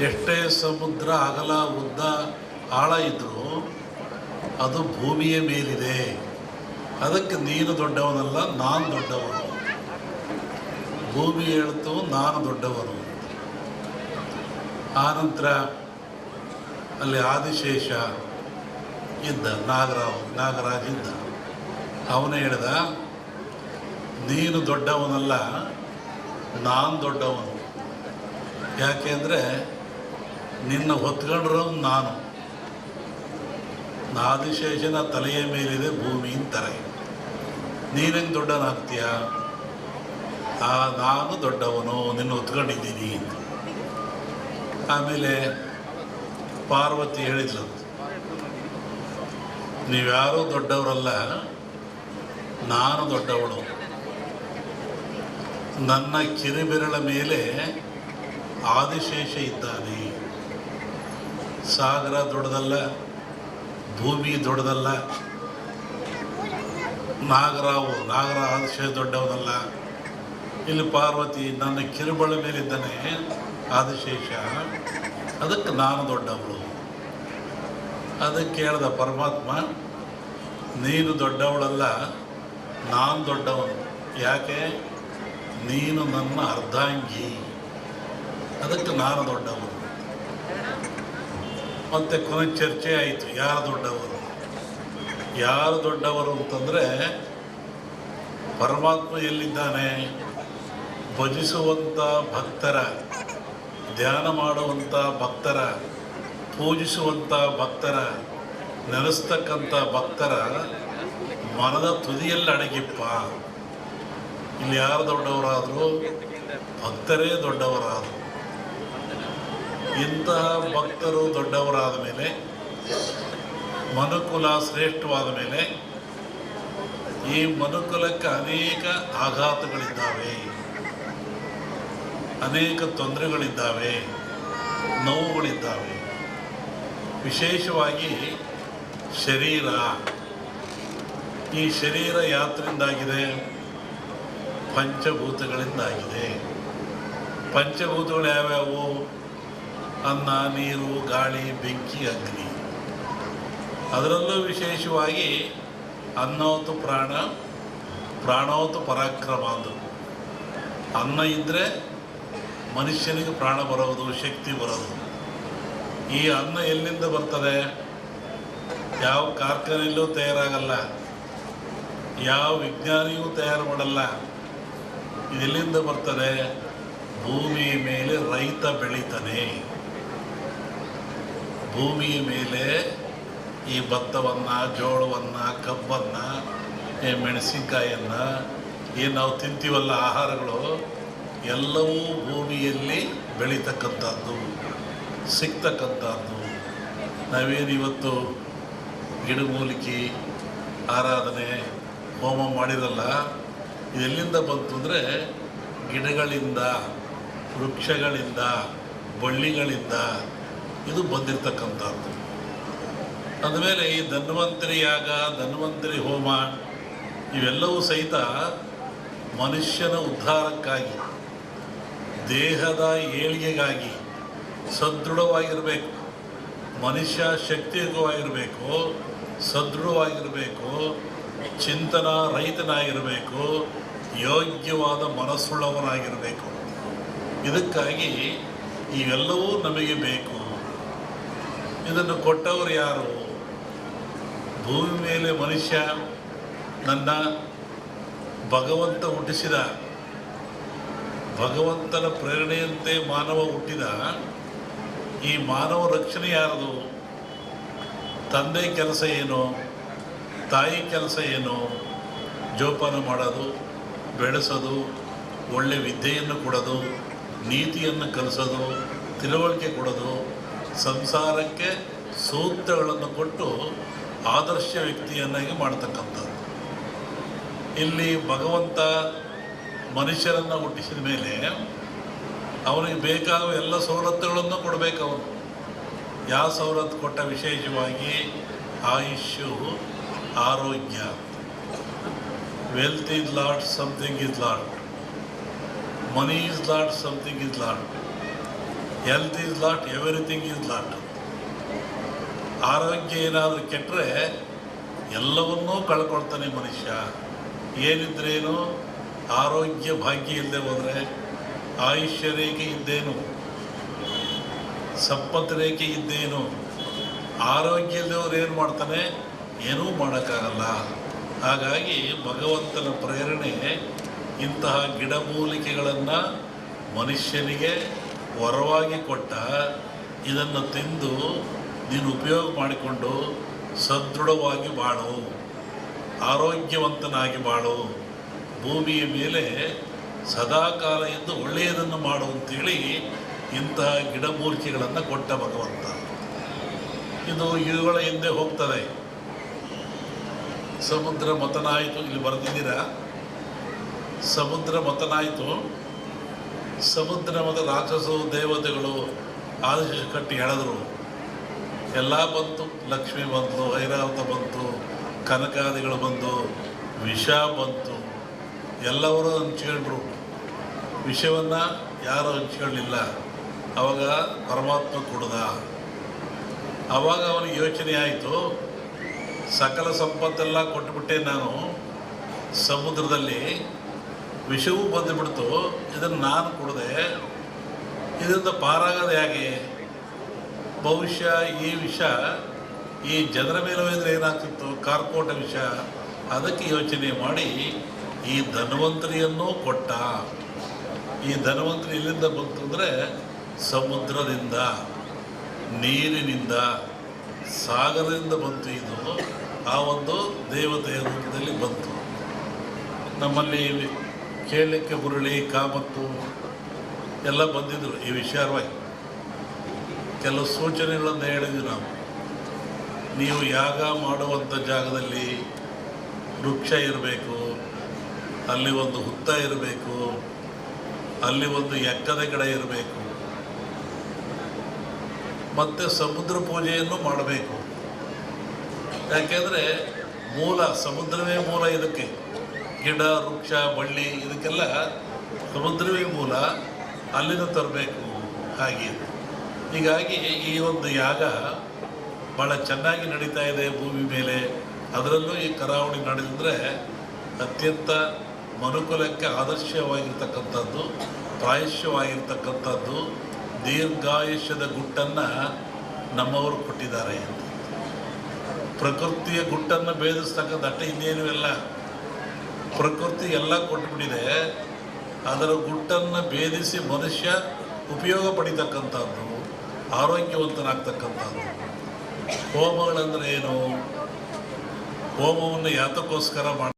ಎಷ್ಟೇ ಸಮುದ್ರ ಅಗಲ ಉದ್ದ ಆಳ ಇದ್ದರೂ ಅದು ಭೂಮಿಯ ಮೇಲಿದೆ. ಅದಕ್ಕೆ ನೀನು ದೊಡ್ಡವನಲ್ಲ, ನಾನು ದೊಡ್ಡವನು. ಭೂಮಿ ಹೇಳ್ತು ನಾನು ದೊಡ್ಡವನು. ಆನಂತರ ಅಲ್ಲಿ ಆದಿಶೇಷ ಇದ್ದ, ನಾಗರಾಜ ಇದ್ದ. ಅವನೇ ಹೇಳ್ದ, ನೀನು ದೊಡ್ಡವನಲ್ಲ, ನಾನು ದೊಡ್ಡವನು. ಯಾಕೆಂದರೆ ನಿನ್ನ ಹೊತ್ಕೊಂಡ್ರು ನಾನು. ಆದಿಶೇಷನ ತಲೆಯ ಮೇಲಿದೆ ಭೂಮಿ ಅಂತಾರೆ. ನೀನೇನು ದೊಡ್ಡವನಾಗ್ತೀಯ? ನಾನು ದೊಡ್ಡವನು, ನಿನ್ನ ಹೊತ್ಕೊಂಡಿದ್ದೀನಿ ಅಂತ. ಆಮೇಲೆ ಪಾರ್ವತಿ ಹೇಳಿದ್ಲು, ನೀವ್ಯಾರೂ ದೊಡ್ಡವರಲ್ಲ, ನಾನು ದೊಡ್ಡವಳು. ನನ್ನ ಕಿರಿಬೆರಳ ಮೇಲೆ ಆದಿಶೇಷ ಇದ್ದಾನೆ. ಸಾಗರ ದೊಡ್ಡದಲ್ಲ, ಭೂಮಿ ದೊಡ್ಡದಲ್ಲ, ನಾಗರ ಆದಿಶೇಷ ದೊಡ್ಡವನಲ್ಲ. ಇಲ್ಲಿ ಪಾರ್ವತಿ ನನ್ನ ಕಿರುಬಳ ಮೇಲಿದ್ದಾನೆ ಆದಿಶೇಷ, ಅದಕ್ಕೆ ನಾನು ದೊಡ್ಡವಳು. ಅದಕ್ಕೆ ಹೇಳ್ದ ಪರಮಾತ್ಮ, ನೀನು ದೊಡ್ಡವಳಲ್ಲ, ನಾನು ದೊಡ್ಡವನು. ಯಾಕೆ? ನೀನು ನನ್ನ ಅರ್ಧಾಂಗಿ, ಅದಕ್ಕೆ ನಾನು ದೊಡ್ಡವನು. ಮತ್ತು ಕೊನೆ ಚರ್ಚೆ ಆಯಿತು, ಯಾರು ದೊಡ್ಡವರು ಅಂತಂದರೆ, ಪರಮಾತ್ಮ ಎಲ್ಲಿದ್ದಾನೆ? ಭಜಿಸುವಂಥ ಭಕ್ತರ, ಧ್ಯಾನ ಮಾಡುವಂಥ ಭಕ್ತರ, ಪೂಜಿಸುವಂಥ ಭಕ್ತರ, ನೆನೆಸ್ತಕ್ಕಂಥ ಭಕ್ತರ ಮನದ ತುದಿಯಲ್ಲಿ ಅಡಗಿಪ್ಪ. ಇಲ್ಲಿ ಯಾರು ದೊಡ್ಡವರಾದರು? ಭಕ್ತರೇ ದೊಡ್ಡವರಾದರು. ಇಂತಹ ಭಕ್ತರು ದೊಡ್ಡವರಾದ ಮೇಲೆ, ಮನುಕುಲ ಶ್ರೇಷ್ಠವಾದ ಮೇಲೆ, ಈ ಮನುಕುಲಕ್ಕೆ ಅನೇಕ ಆಘಾತಗಳಿದ್ದಾವೆ, ಅನೇಕ ತೊಂದರೆಗಳಿದ್ದಾವೆ, ನೋವುಗಳಿದ್ದಾವೆ. ವಿಶೇಷವಾಗಿ ಶರೀರ. ಈ ಶರೀರ ಯಾತ್ರಿಂದಾಗಿದೆ? ಪಂಚಭೂತಗಳಿಂದಾಗಿದೆ. ಪಂಚಭೂತಗಳು ಯಾವ್ಯಾವು? ಅನ್ನ, ನೀರು, ಗಾಳಿ, ಬೆಂಕಿ, ಅಗ್ನಿ. ಅದರಲ್ಲೂ ವಿಶೇಷವಾಗಿ ಅನ್ನೋತು ಪ್ರಾಣ, ಪ್ರಾಣೋತು ಪರಾಕ್ರಮ ಅಂದರು. ಅನ್ನ ಇದ್ದರೆ ಮನುಷ್ಯನಿಗೆ ಪ್ರಾಣ ಬರೋದು, ಶಕ್ತಿ ಬರೋದು. ಈ ಅನ್ನ ಎಲ್ಲಿಂದ ಬರ್ತದೆ? ಯಾವ ಕಾರ್ಖಾನೆಯಲ್ಲೂ ತಯಾರಾಗಲ್ಲ, ಯಾವ ವಿಜ್ಞಾನಿಯೂ ತಯಾರು ಮಾಡಲ್ಲ. ಇದೆಲ್ಲಿಂದ ಬರ್ತದೆ? ಭೂಮಿಯ ಮೇಲೆ ರೈತ ಬೆಳೀತಾನೆ. ಭೂಮಿಯ ಮೇಲೆ ಈ ಭತ್ತವನ್ನು, ಜೋಳವನ್ನು, ಕಬ್ಬನ್ನು, ಮೆಣಸಿನ್ಕಾಯನ್ನು, ಏನು ನಾವು ತಿಂತೀವಲ್ಲ ಆಹಾರಗಳು, ಎಲ್ಲವೂ ಭೂಮಿಯಲ್ಲಿ ಬೆಳೀತಕ್ಕಂಥದ್ದು, ಸಿಗ್ತಕ್ಕಂಥದ್ದು. ನಾವೇನಿವತ್ತು ಗಿಡಮೂಲಿಕೆ ಆರಾಧನೆ ಹೋಮ ಮಾಡಿರಲ್ಲ, ಇದೆಲ್ಲಿಂದ ಬಂತು ಅಂದರೆ ಗಿಡಗಳಿಂದ, ವೃಕ್ಷಗಳಿಂದ, ಬಳ್ಳಿಗಳಿಂದ ಇದು ಬಂದಿರತಕ್ಕಂಥದ್ದು. ಅಂದಮೇಲೆ ಈ ಧನ್ವಂತರಿ ಯಾಗ, ಧನ್ವಂತರಿ ಹೋಮ ಇವೆಲ್ಲವೂ ಸಹಿತ ಮನುಷ್ಯನ ಉದ್ಧಾರಕ್ಕಾಗಿ, ದೇಹದ ಏಳಿಗೆಗಾಗಿ ಸದೃಢವಾಗಿರಬೇಕು. ಮನುಷ್ಯ ಶಕ್ತಿಯುತವಾಗಿರಬೇಕು, ಸದೃಢವಾಗಿರಬೇಕು, ಚಿಂತನ ರಹಿತನಾಗಿರಬೇಕು, ಯೋಗ್ಯವಾದ ಮನಸ್ಸುಳ್ಳವನಾಗಿರಬೇಕು. ಇದಕ್ಕಾಗಿ ಇವೆಲ್ಲವೂ ನಮಗೆ ಬೇಕು. ಇದನ್ನು ಕೊಟ್ಟವರು ಯಾರು? ಭೂಮಿ ಮೇಲೆ ಮನುಷ್ಯ ನನ್ನ ಭಗವಂತ ಹುಟ್ಟಿಸಿದ, ಭಗವಂತನ ಪ್ರೇರಣೆಯಂತೆ ಮಾನವ ಹುಟ್ಟಿದ. ಈ ಮಾನವ ರಕ್ಷಣೆ ಯಾರದು? ತಂದೆ ಕೆಲಸ ಏನು? ತಾಯಿ ಕೆಲಸ ಏನು? ಜೋಪಾನ ಮಾಡೋದು, ಬೆಳೆಸೋದು, ಒಳ್ಳೆ ವಿದ್ಯೆಯನ್ನು ಕೊಡೋದು, ನೀತಿಯನ್ನು ಕಲಿಸೋದು, ತಿಳುವಳಿಕೆ ಕೊಡೋದು, ಸಂಸಾರಕ್ಕೆ ಸೂಕ್ತಗಳನ್ನು ಕೊಟ್ಟು ಆದರ್ಶ ವ್ಯಕ್ತಿಯನ್ನಾಗಿ ಮಾಡ್ತಕ್ಕಂಥದ್ದು. ಇಲ್ಲಿ ಭಗವಂತ ಮನುಷ್ಯರನ್ನು ಹುಟ್ಟಿಸಿದ ಮೇಲೆ ಅವನಿಗೆ ಬೇಕಾಗುವ ಎಲ್ಲ ಸವಲತ್ತುಗಳನ್ನು ಕೊಡಬೇಕು. ಅವನು ಯಾವ ಸವಲತ್ತು ಕೊಟ್ಟ? ವಿಶೇಷವಾಗಿ ಆಯುಷ್ಯು, ಆರೋಗ್ಯ. Wealth is lot, something is lot. Money is lot, something is lot. Health is lot, everything is lot. ಆರೋಗ್ಯ ಏನಾದರೂ ಕೆಟ್ಟರೆ ಎಲ್ಲವನ್ನೂ ಕಳ್ಕೊಳ್ತಾನೆ ಮನುಷ್ಯ. ಏನಿದ್ರೇನು, ಆರೋಗ್ಯ ಭಾಗ್ಯ ಇಲ್ಲದೆ ಹೋದರೆ ಆಯುಷ್ಯ ರೇಖೆ ಇದ್ದೇನು, ಸಂಪತ್ತು ರೇಖೆ ಇದ್ದೇನು. ಆರೋಗ್ಯ ಇಲ್ಲದವ್ರು ಏನು ಮಾಡ್ತಾನೆ? ಏನೂ ಮಾಡೋಕ್ಕಾಗಲ್ಲ. ಹಾಗಾಗಿ ಭಗವಂತನ ಪ್ರೇರಣೆ ಇಂತಹ ಗಿಡಮೂಲಿಕೆಗಳನ್ನು ಮನುಷ್ಯನಿಗೆ ವರವಾಗಿ ಕೊಟ್ಟ. ಇದನ್ನು ತಿಂದು ನೀನು ಉಪಯೋಗ ಮಾಡಿಕೊಂಡು ಸದೃಢವಾಗಿ ಬಾಳು, ಆರೋಗ್ಯವಂತನಾಗಿ ಬಾಳು, ಭೂಮಿಯ ಮೇಲೆ ಸದಾಕಾಲ ಎಂದು ಒಳ್ಳೆಯದನ್ನು ಮಾಡು ಅಂತೇಳಿ ಇಂತಹ ಗಿಡಮೂಲಿಕೆಗಳನ್ನು ಕೊಟ್ಟ ಭಗವಂತ. ಇದು ಇವುಗಳ ಹಿಂದೆ ಹೋಗ್ತದೆ. ಸಮುದ್ರ ಮಥನಾಯಿತು, ಇಲ್ಲಿ ಬರೆದಿದ್ದೀರಾ, ಸಮುದ್ರ ಮಥನಾಯಿತು. ಸಮುದ್ರ ಮತ ರಾಕ್ಷಸರು ದೇವತೆಗಳು ಆದೇಶ ಕಟ್ಟಿ ಹೇಳಿದ್ರು. ಎಲ್ಲ ಬಂತು, ಲಕ್ಷ್ಮಿ ಬಂತು, ಐರಾವತ ಬಂತು, ಕನಕಾದಿಗಳು ಬಂದು, ವಿಷ ಬಂತು. ಎಲ್ಲರೂ ಹಂಚ್ಕೊಂಡ್ರು. ವಿಷವನ್ನು ಯಾರು ಹಂಚ್ಕೊಳ್ಳಿಲ್ಲ. ಆವಾಗ ಪರಮಾತ್ಮ ಕುಡ್ದ. ಆವಾಗ ಅವನಿಗೆ ಯೋಚನೆ ಆಯಿತು, ಸಕಲ ಸಂಪತ್ತೆಲ್ಲ ಕೊಟ್ಟುಬಿಟ್ಟೆ ನಾನು, ಸಮುದ್ರದಲ್ಲಿ ವಿಷವೂ ಬಂದುಬಿಡ್ತು, ಇದನ್ನು ನಾನು ಕುಡಿದೆ, ಇದರಿಂದ ಪಾರಾಗೋದು ಹೇಗೆ? ಬಹುಶಃ ಈ ವಿಷ ಈ ಜನರ ಮೇಲೆ ಹೋದರೆ ಏನಾಗ್ತಿತ್ತು? ಕಾರ್ಕೋಟ ವಿಷ. ಅದಕ್ಕೆ ಯೋಚನೆ ಮಾಡಿ ಈ ಧನ್ವಂತರಿಯನ್ನೂ ಕೊಟ್ಟ. ಈ ಧನ್ವಂತರಿ ಎಲ್ಲಿಂದ ಬಂತು ಅಂದರೆ ಸಮುದ್ರದಿಂದ, ನೀರಿನಿಂದ, ಸಾಗರದಿಂದ ಬಂತು. ಇದು ಆ ಒಂದು ದೇವತೆಯ ರೂಪದಲ್ಲಿ ಬಂತು. ನಮ್ಮಲ್ಲಿ ಕೇಳಲಿಕ್ಕೆ ಹುರುಳಿ, ಕಾಮತ್ತು ಎಲ್ಲ ಬಂದಿದ್ದರು ಈ ವಿಚಾರವಾಗಿ. ಕೆಲವು ಸೂಚನೆಗಳನ್ನು ಹೇಳಿದ್ವಿ ನಾವು. ನೀವು ಯಾಗ ಮಾಡುವಂಥ ಜಾಗದಲ್ಲಿ ವೃಕ್ಷ ಇರಬೇಕು, ಅಲ್ಲಿ ಒಂದು ಹುತ್ತ ಇರಬೇಕು, ಅಲ್ಲಿ ಒಂದು ಎಕ್ಕದ ಗಿಡ ಇರಬೇಕು, ಮತ್ತು ಸಮುದ್ರ ಪೂಜೆಯನ್ನು ಮಾಡಬೇಕು. ಯಾಕೆಂದರೆ ಮೂಲ ಸಮುದ್ರವೇ ಮೂಲ. ಇದಕ್ಕೆ ಗಿಡ, ವೃಕ್ಷ, ಬಳ್ಳಿ ಇದಕ್ಕೆಲ್ಲ ಸಮುದ್ರವೇ ಮೂಲ. ಅಲ್ಲಿಂದ ತರಬೇಕು. ಹಾಗೆ ಹೀಗಾಗಿ ಈ ಒಂದು ಯಾಗ ಭಾಳ ಚೆನ್ನಾಗಿ ನಡೀತಾ ಇದೆ ಭೂಮಿ ಮೇಲೆ. ಅದರಲ್ಲೂ ಈ ಕರಾವಳಿ ನಡೆದಿದ್ರೆ ಅತ್ಯಂತ ಮನುಕುಲಕ್ಕೆ ಆದರ್ಶವಾಗಿರ್ತಕ್ಕಂಥದ್ದು, ಪ್ರಾಯಶ್ಯವಾಗಿರ್ತಕ್ಕಂಥದ್ದು, ದೀರ್ಘಾಯುಷ್ಯದ ಗುಟ್ಟನ್ನು ನಮ್ಮವರು ಕೊಟ್ಟಿದ್ದಾರೆ. ಪ್ರಕೃತಿಯ ಗುಟ್ಟನ್ನು ಭೇದಿಸ್ತಕ್ಕಂಥ ಅಟ್ಟ ಇನ್ನೇನು ಇಲ್ಲ. ಪ್ರಕೃತಿ ಎಲ್ಲ ಕೊಟ್ಟುಬಿಟ್ಟಿದೆ. ಅದರ ಗುಟ್ಟನ್ನು ಭೇದಿಸಿ ಮನುಷ್ಯ ಉಪಯೋಗ ಪಡಿತಕ್ಕಂಥದ್ದು, ಆರೋಗ್ಯವಂತನಾಗ್ತಕ್ಕಂಥದ್ದು. ಹೋಮಗಳಂದರೆ ಏನು? ಹೋಮವನ್ನು ಯಾತಕ್ಕೋಸ್ಕರ ಮಾಡಿ